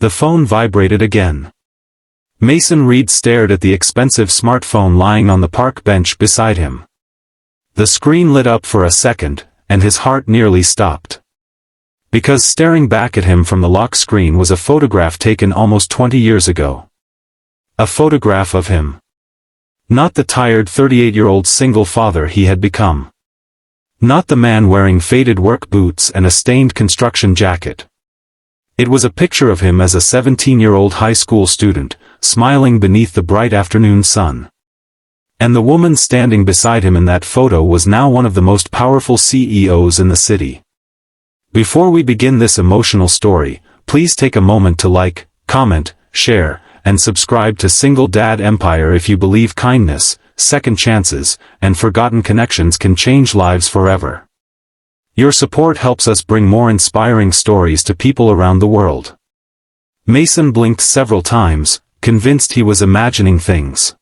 The phone vibrated again. Mason Reed stared at the expensive smartphone lying on the park bench beside him. The screen lit up for a second, and his heart nearly stopped. Because staring back at him from the lock screen was a photograph taken almost 20 years ago. A photograph of him. Not the tired 38-year-old single father he had become. Not the man wearing faded work boots and a stained construction jacket. It was a picture of him as a 17-year-old high school student, smiling beneath the bright afternoon sun. And the woman standing beside him in that photo was now one of the most powerful CEOs in the city. Before we begin this emotional story, please take a moment to like, comment, share, and subscribe to Single Dad Empire if you believe kindness, second chances, and forgotten connections can change lives forever. Your support helps us bring more inspiring stories to people around the world. Mason blinked several times, convinced he was imagining things.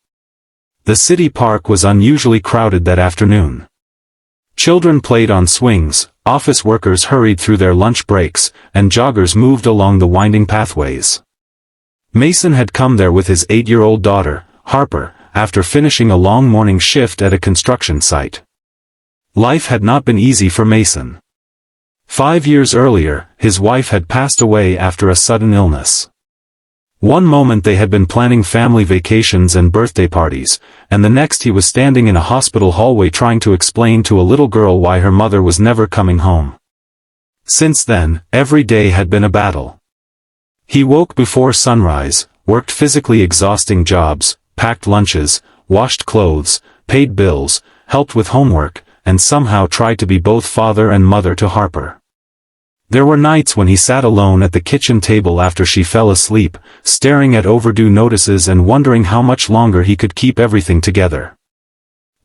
The city park was unusually crowded that afternoon. Children played on swings, office workers hurried through their lunch breaks, and joggers moved along the winding pathways. Mason had come there with his 8-year-old daughter, Harper, after finishing a long morning shift at a construction site. Life had not been easy for Mason. 5 years earlier, his wife had passed away after a sudden illness. One moment they had been planning family vacations and birthday parties, and the next he was standing in a hospital hallway trying to explain to a little girl why her mother was never coming home. Since then, every day had been a battle. He woke before sunrise, worked physically exhausting jobs, packed lunches, washed clothes, paid bills, helped with homework, and somehow tried to be both father and mother to Harper. There were nights when he sat alone at the kitchen table after she fell asleep, staring at overdue notices and wondering how much longer he could keep everything together.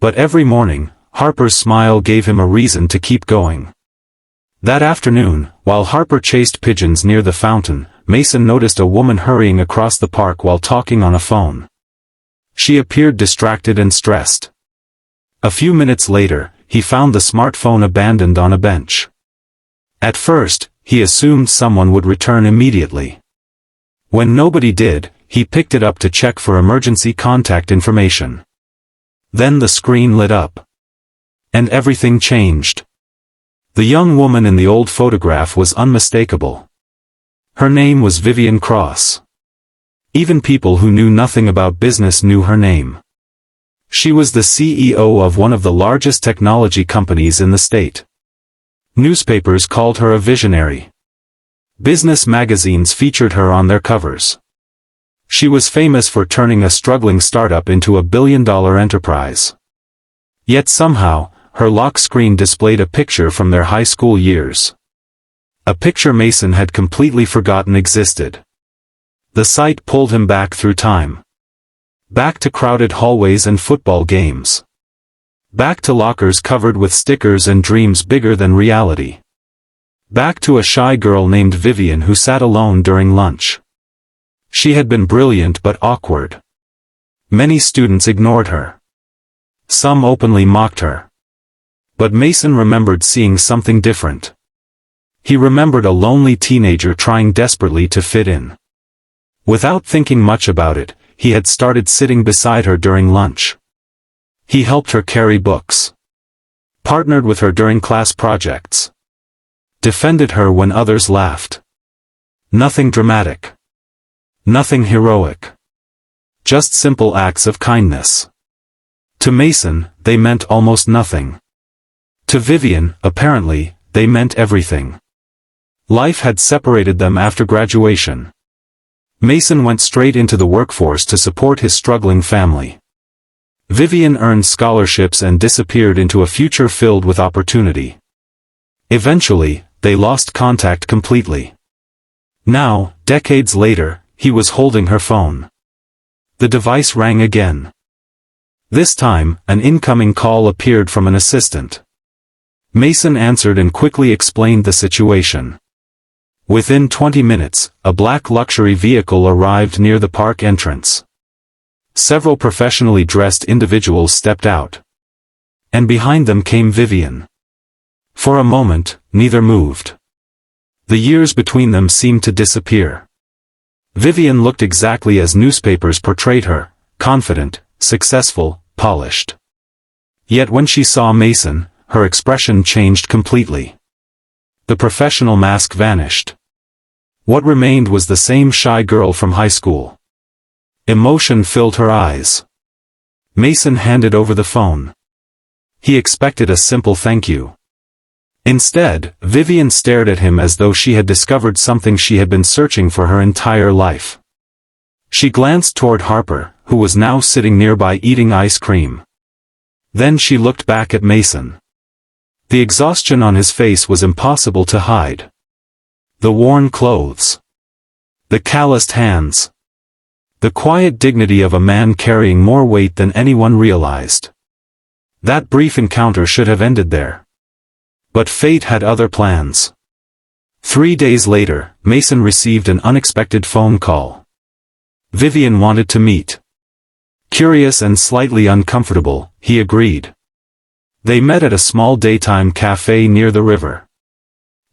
But every morning, Harper's smile gave him a reason to keep going. That afternoon, while Harper chased pigeons near the fountain, Mason noticed a woman hurrying across the park while talking on a phone. She appeared distracted and stressed. A few minutes later, he found the smartphone abandoned on a bench. At first, he assumed someone would return immediately. When nobody did, he picked it up to check for emergency contact information. Then the screen lit up. And everything changed. The young woman in the old photograph was unmistakable. Her name was Vivian Cross. Even people who knew nothing about business knew her name. She was the CEO of one of the largest technology companies in the state. Newspapers called her a visionary. Business magazines featured her on their covers. She was famous for turning a struggling startup into a billion-dollar enterprise. Yet somehow, her lock screen displayed a picture from their high school years. A picture Mason had completely forgotten existed. The sight pulled him back through time. Back to crowded hallways and football games. Back to lockers covered with stickers and dreams bigger than reality. Back to a shy girl named Vivian who sat alone during lunch. She had been brilliant but awkward. Many students ignored her. Some openly mocked her. But Mason remembered seeing something different. He remembered a lonely teenager trying desperately to fit in. Without thinking much about it, he had started sitting beside her during lunch. He helped her carry books. Partnered with her during class projects. Defended her when others laughed. Nothing dramatic. Nothing heroic. Just simple acts of kindness. To Mason, they meant almost nothing. To Vivian, apparently, they meant everything. Life had separated them after graduation. Mason went straight into the workforce to support his struggling family. Vivian earned scholarships and disappeared into a future filled with opportunity. Eventually, they lost contact completely. Now, decades later, he was holding her phone. The device rang again. This time, an incoming call appeared from an assistant. Mason answered and quickly explained the situation. Within 20 minutes, a black luxury vehicle arrived near the park entrance. Several professionally dressed individuals stepped out. And behind them came Vivian. For a moment, neither moved. The years between them seemed to disappear. Vivian looked exactly as newspapers portrayed her, confident, successful, polished. Yet when she saw Mason, her expression changed completely. The professional mask vanished. What remained was the same shy girl from high school. Emotion filled her eyes. Mason handed over the phone. He expected a simple thank you. Instead, Vivian stared at him as though she had discovered something she had been searching for her entire life. She glanced toward Harper, who was now sitting nearby eating ice cream. Then she looked back at Mason. The exhaustion on his face was impossible to hide. The worn clothes. The calloused hands. The quiet dignity of a man carrying more weight than anyone realized. That brief encounter should have ended there. But fate had other plans. 3 days later, Mason received an unexpected phone call. Vivian wanted to meet. Curious and slightly uncomfortable, he agreed. They met at a small daytime cafe near the river.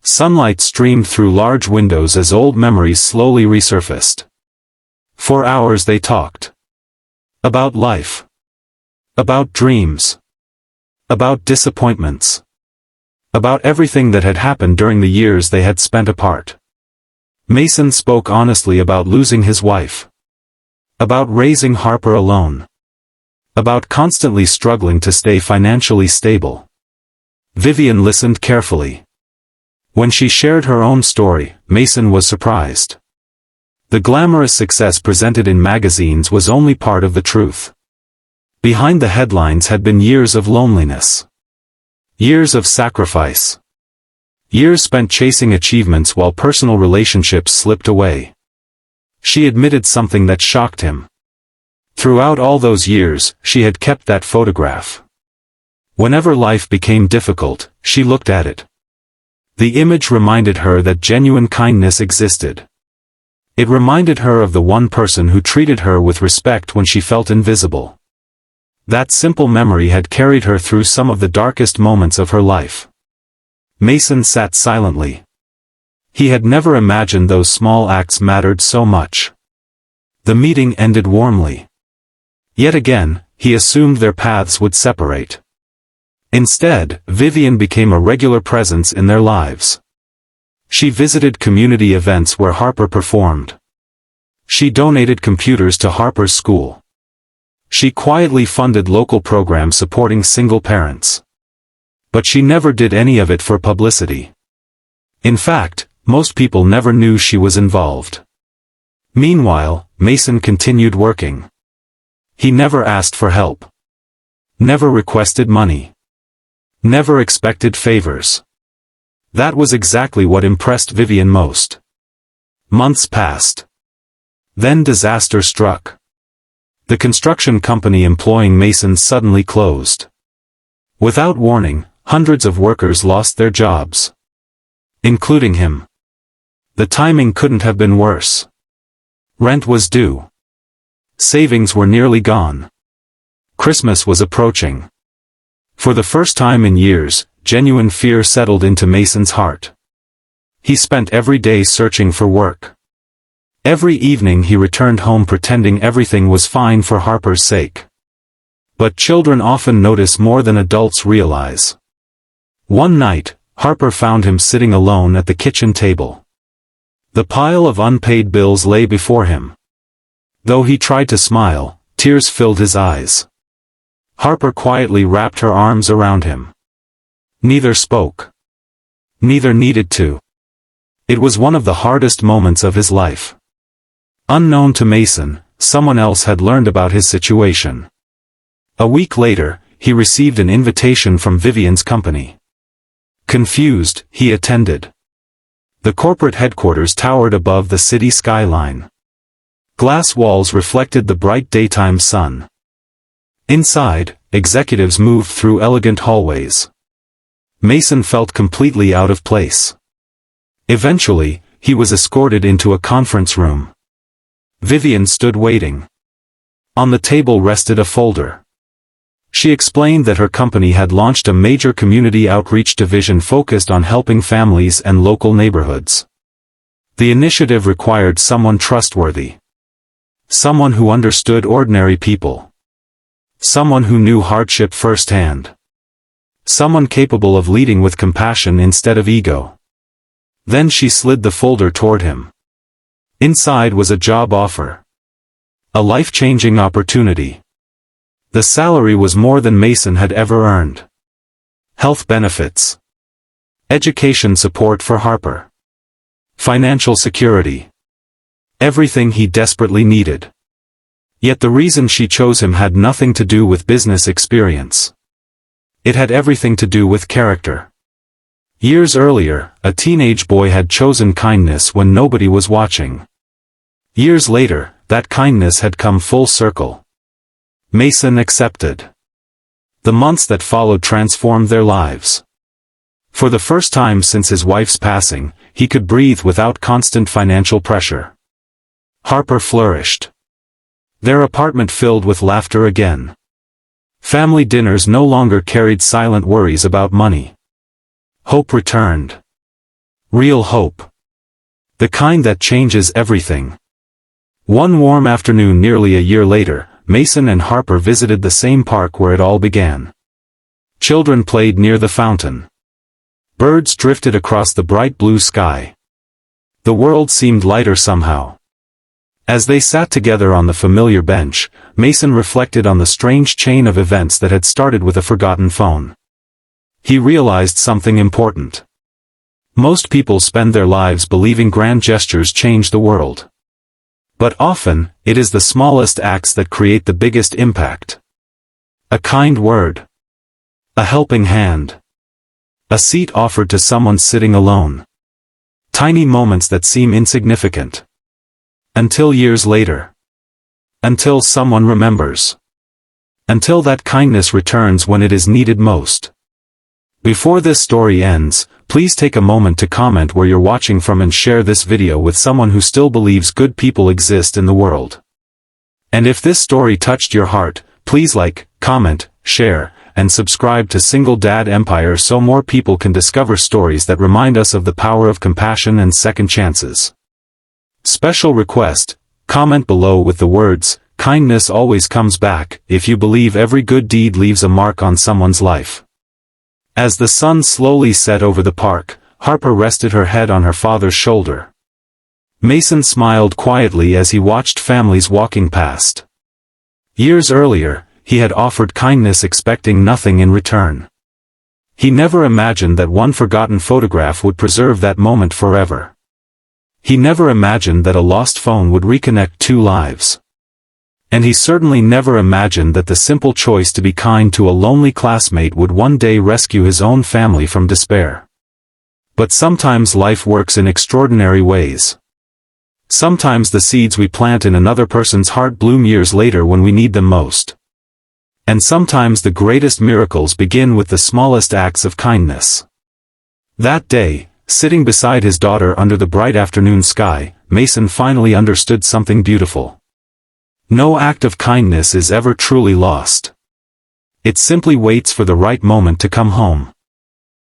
Sunlight streamed through large windows as old memories slowly resurfaced. For hours they talked. About life. About dreams. About disappointments. About everything that had happened during the years they had spent apart. Mason spoke honestly about losing his wife. About raising Harper alone. About constantly struggling to stay financially stable. Vivian listened carefully. When she shared her own story, Mason was surprised. The glamorous success presented in magazines was only part of the truth. Behind the headlines had been years of loneliness. Years of sacrifice. Years spent chasing achievements while personal relationships slipped away. She admitted something that shocked him. Throughout all those years, she had kept that photograph. Whenever life became difficult, she looked at it. The image reminded her that genuine kindness existed. It reminded her of the one person who treated her with respect when she felt invisible. That simple memory had carried her through some of the darkest moments of her life. Mason sat silently. He had never imagined those small acts mattered so much. The meeting ended warmly. Yet again, he assumed their paths would separate. Instead, Vivian became a regular presence in their lives. She visited community events where Harper performed. She donated computers to Harper's school. She quietly funded local programs supporting single parents. But she never did any of it for publicity. In fact, most people never knew she was involved. Meanwhile, Mason continued working. He never asked for help. Never requested money. Never expected favors. That was exactly what impressed Vivian most. Months passed. Then disaster struck. The construction company employing Mason suddenly closed. Without warning, hundreds of workers lost their jobs. Including him. The timing couldn't have been worse. Rent was due. Savings were nearly gone. Christmas was approaching. For the first time in years, genuine fear settled into Mason's heart. He spent every day searching for work. Every evening he returned home pretending everything was fine for Harper's sake. But children often notice more than adults realize. One night, Harper found him sitting alone at the kitchen table. The pile of unpaid bills lay before him. Though he tried to smile, tears filled his eyes. Harper quietly wrapped her arms around him. Neither spoke. Neither needed to. It was one of the hardest moments of his life. Unknown to Mason, someone else had learned about his situation. A week later, he received an invitation from Vivian's company. Confused, he attended. The corporate headquarters towered above the city skyline. Glass walls reflected the bright daytime sun. Inside, executives moved through elegant hallways. Mason felt completely out of place. Eventually, he was escorted into a conference room. Vivian stood waiting. On the table rested a folder. She explained that her company had launched a major community outreach division focused on helping families and local neighborhoods. The initiative required someone trustworthy. Someone who understood ordinary people. Someone who knew hardship firsthand. Someone capable of leading with compassion instead of ego. Then she slid the folder toward him. Inside was a job offer. A life-changing opportunity. The salary was more than Mason had ever earned. Health benefits. Education support for Harper. Financial security. Everything he desperately needed. Yet the reason she chose him had nothing to do with business experience. It had everything to do with character. Years earlier, a teenage boy had chosen kindness when nobody was watching. Years later, that kindness had come full circle. Mason accepted. The months that followed transformed their lives. For the first time since his wife's passing, he could breathe without constant financial pressure. Harper flourished. Their apartment filled with laughter again. Family dinners no longer carried silent worries about money. Hope returned. Real hope. The kind that changes everything. One warm afternoon nearly a year later, Mason and Harper visited the same park where it all began. Children played near the fountain. Birds drifted across the bright blue sky. The world seemed lighter somehow. As they sat together on the familiar bench, Mason reflected on the strange chain of events that had started with a forgotten phone. He realized something important. Most people spend their lives believing grand gestures change the world. But often, it is the smallest acts that create the biggest impact. A kind word. A helping hand. A seat offered to someone sitting alone. Tiny moments that seem insignificant. Until years later. Until someone remembers. Until that kindness returns when it is needed most. Before this story ends, please take a moment to comment where you're watching from and share this video with someone who still believes good people exist in the world. And if this story touched your heart, please like, comment, share, and subscribe to Single Dad Empire so more people can discover stories that remind us of the power of compassion and second chances. Special request, comment below with the words, "Kindness always comes back," if you believe every good deed leaves a mark on someone's life. As the sun slowly set over the park, Harper rested her head on her father's shoulder. Mason smiled quietly as he watched families walking past. Years earlier, he had offered kindness expecting nothing in return. He never imagined that one forgotten photograph would preserve that moment forever. He never imagined that a lost phone would reconnect two lives. And he certainly never imagined that the simple choice to be kind to a lonely classmate would one day rescue his own family from despair. But sometimes life works in extraordinary ways. Sometimes the seeds we plant in another person's heart bloom years later when we need them most. And sometimes the greatest miracles begin with the smallest acts of kindness. That day, sitting beside his daughter under the bright afternoon sky, Mason finally understood something beautiful. No act of kindness is ever truly lost. It simply waits for the right moment to come home.